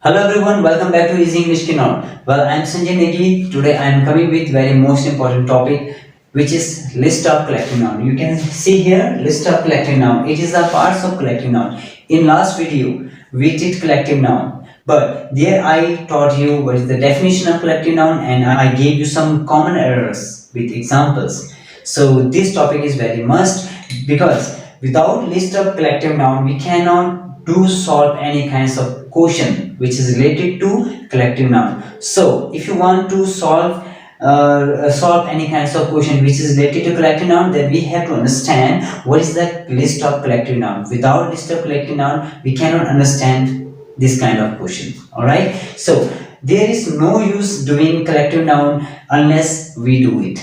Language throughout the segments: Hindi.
Hello everyone, welcome back to Easy English Keynote. Well, I'm Sanjay Negi. Today I'm coming with very most important topic, which is list of collective noun. You can see here list of collective noun. It is the parts of collective noun. In last video, we did collective noun, but there I taught you what is the definition of collective noun, and I gave you some common errors with examples. So this topic is very must because without list of collective noun, we cannot to solve any kinds of question which is related to collective noun. So if you want to solve any kinds of question which is related to collective noun, then we have to understand what is the list of collective noun. Without list of collective noun, we cannot understand this kind of question. All right, so there is no use doing collective noun unless we do it.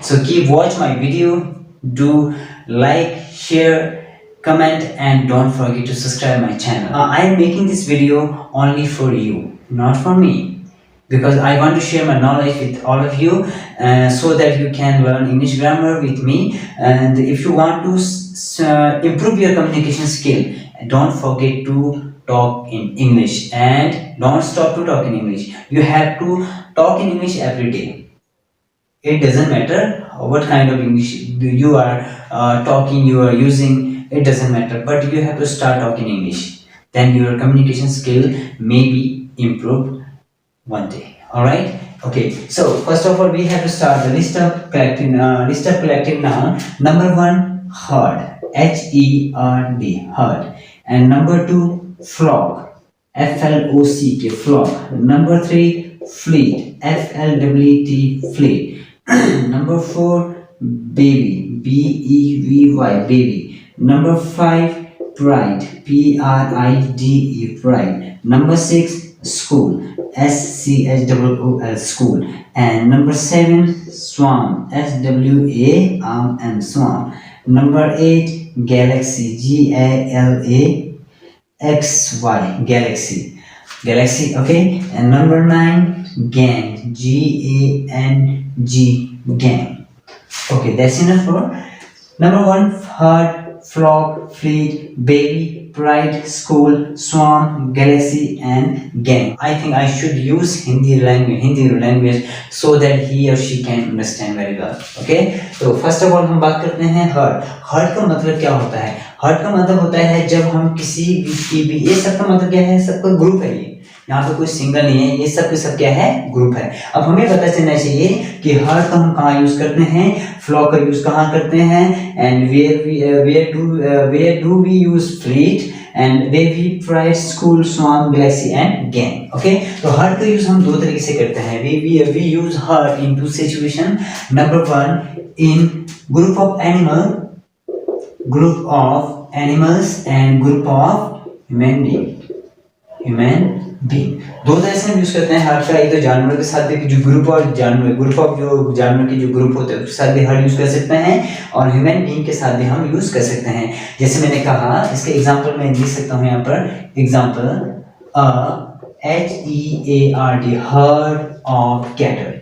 So keep watch my video, do like, share, comment, and don't forget to subscribe my channel. I am making this video only for you, not for me, because I want to share my knowledge with all of you so that you can learn English grammar with me. And if you want to improve your communication skill, don't forget to talk in English and don't stop to talk in English. You have to talk in English every day. It doesn't matter what kind of English you are talking, you are using, it doesn't matter, but you have to start talking English, then your communication skill may be improved one day. All right, okay, so first of all we have to start the list of collective noun. Number one, herd, H-E-R-D, herd. And number two, flock, F-L-O-C-K, flock. Number three, fleet, F-L-W-T, fleet. Number four, baby, B-E-V-Y, baby. Number five, pride, P-R-I-D-E, pride. Number six, school, S-C-H-O-O-L, school. And number seven, swarm, S-W-A-R-M, swarm. Number eight, galaxy, G-A-L-A-X-Y, galaxy, galaxy, okay. And number nine, gang, G-A-N-G, gang. Okay, that's enough for number one, herd, flock, fleet, baby, pride, school, swarm, galaxy, and gang. I think I should use Hindi language so that he or she can understand very well. Okay, so first of all हम बात करते हैं herd. Herd का मतलब क्या होता है? Herd का मतलब होता है जब हम किसी भी ये सब का मतलब क्या है? सबका ग्रुप है ये, यहाँ पे कोई सिंगल नहीं है, ये सब के सब क्या है? ग्रुप है. अब हमें पता चलना चाहिए कि हर्ड का हम कहाँ यूज करते हैं, फ्लॉक का यूज कहाँ करते हैं, and where do we use fleet, and baby, pride, school, swarm, galaxy, and gang. Okay, तो हर्ड का यूज हम दो तरीके से करते हैं. we use herd in two situation. Number one, in group of animals and group of human being. दो तरह से हम यूज करते हैं हर्ड का. एक तो जानवर के साथ भी जो ग्रुप ऑफ जानवर के जो ग्रुप होते हैं उसके साथ भी हर्ड यूज कर सकते हैं, और ह्यूमन बीइंग के साथ भी हम यूज कर सकते हैं. जैसे मैंने कहा, इसके एग्जांपल मैं लिख सकता हूं यहाँ पर. Example, H-E-A-R-D, heard of cattle.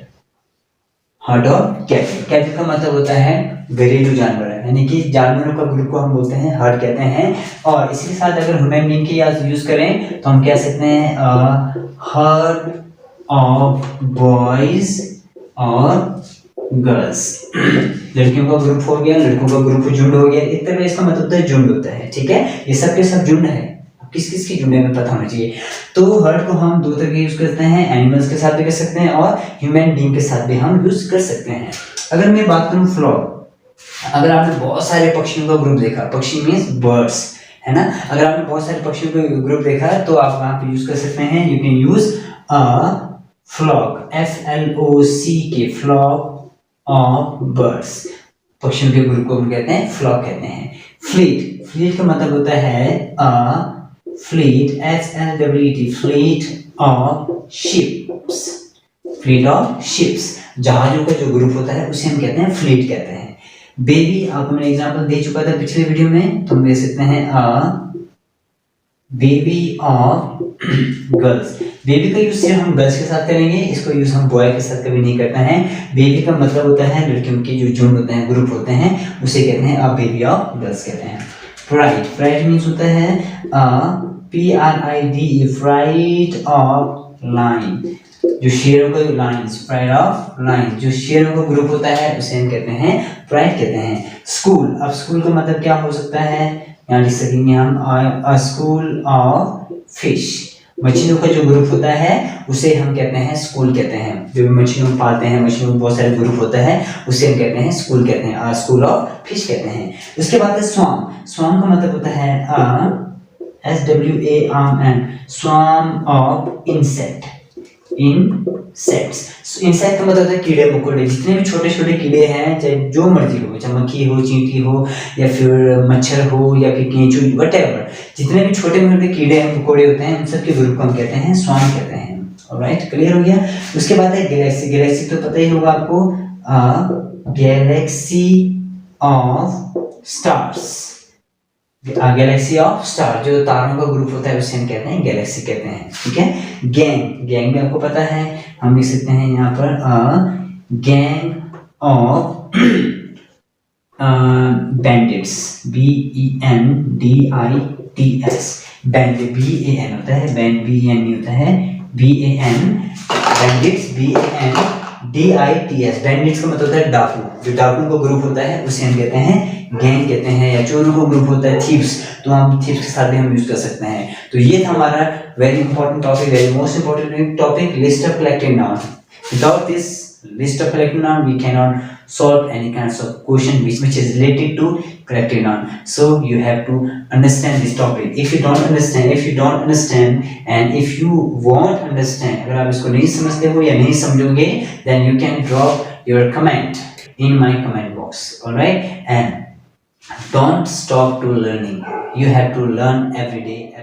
Heard of cattle. Cattle का मतलब होता है घरेलू जानवर, यानी कि जानवरों का ग्रुप को हम बोलते हैं हर्ड कहते हैं. और इसी के साथ अगर ह्यूमन बीइंग की यूज करें तो हम कह सकते हैं हर्ड ऑफ बॉयज और गर्ल्स. लड़कियों का ग्रुप हो गया, लड़कों का ग्रुप झुंड हो गया. एक तरह इसका मतलब होता है झुंड होता है. ठीक है, ये सब के सब झुंड है. किस किस की झुंड है में पता होना चाहिए. तो हर्ड को हम दो तरह के यूज करते हैं, एनिमल्स के साथ भी कर सकते हैं और ह्यूमन बीइंग के साथ भी हम यूज कर सकते हैं. अगर मैं बात करूं फ्लॉक, अगर आपने बहुत सारे पक्षियों का ग्रुप देखा, पक्षी मीन्स बर्ड्स है ना, अगर आपने बहुत सारे पक्षियों का ग्रुप देखा तो आप वहां पे यूज कर सकते हैं. You can use flock, F-L-O-C-K, flock of birds. पक्षियों के ग्रुप को हम कहते हैं फ्लॉक कहते हैं. फ्लीट, फ्लीट का मतलब होता है fleet, F-L-W-E-T, fleet of ships. Fleet of ships, जहाजों का जो ग्रुप होता है उसे हम कहते हैं फ्लीट कहते हैं. बेबी, आपको मैंने एग्जांपल दे चुका था पिछले वीडियो में, तो हम दे सकते हैं बेबी ऑफ गर्ल्स. बेबी का यूज सिर्फ हम गर्ल्स के साथ करेंगे, इसको यूज हम बॉय के साथ कभी नहीं करते हैं. बेबी का मतलब होता है लड़कियों के जो झुंड होते हैं, ग्रुप होते हैं, उसे कहते हैं बेबी ऑफ गर्ल्स कहते हैं. प्राइड, प्राइड मीन्स होता है PRIDE, pride of line, जो शेरों का लाइन्स, प्राइड ऑफ लाइन्स, जो शेरों का ग्रुप होता है उसे हम कहते हैं प्राइड कहते हैं। स्कूल, अब स्कूल का मतलब क्या हो सकता है, यहाँ लिख सकेंगे हम अ स्कूल ऑफ फिश, मछलियों का जो ग्रुप होता है उसे हम कहते हैं स्कूल कहते हैं। जो भी मछलियों पालते हैं, मछलियों में बहुत सारे ग्रुप होता है उसे हम कहते हैं स्कूल कहते हैं, स्कूल ऑफ फिश कहते हैं। उसके बाद है स्वाम, स्वाम का मतलब होता है SWARM, स्वाम ऑफ इंसेक्ट, इंसेक्ट्स। इंसेक्ट का मतलब होता है कीड़े मकोड़े, जितने भी छोटे छोटे कीड़े हैं, चाहे जो मर्जी हो, चाहे मक्खी हो, चींटी हो, या फिर मच्छर हो, या फिर केंचुआ, व्हाटएवर, जितने भी छोटे मोटे कीड़े हैं मकोड़े होते हैं उन सब के ग्रुप को हम कहते हैं स्वाम कहते हैं। ऑलराइट, क्लियर हो गया। उसके बाद है गैलेक्सी, गैलेक्सी तो पता ही होगा आपको, Galaxy of stars, Galaxy of star, जो तारों का ग्रुप होता है उसे हम कहते हैं गैलेक्सी कहते हैं। ठीक है। गैंग, गैंग में आपको पता है हम लिख सकते हैं यहाँ पर gang of bandits, BENDITS, bandit, BAN होता है, बैंड BAN नहीं होता है, BAN, बैंडिट्स, BANDITS, बैंडिट्स का मतलब होता है डाकू, जो डाकुओं का ग्रुप होता है उसे हम कहते हैं गैंग कहते हैं, या चोरों का ग्रुप होता है थीव्स, तो हम थीव्स के साथ भी हम यूज कर सकते हैं। तो ये था हमारा very important topic, very most important topic, list of collective noun. Without this list of collective noun we cannot solve any kinds of question which is related to collective noun. So you have to understand this topic. If you don't understand and if you won't understand, अगर आप इसको नहीं समझते हो या नहीं समझोगे, then you can drop your comment in my comment box. All right, and don't stop to learning. You have to learn every day.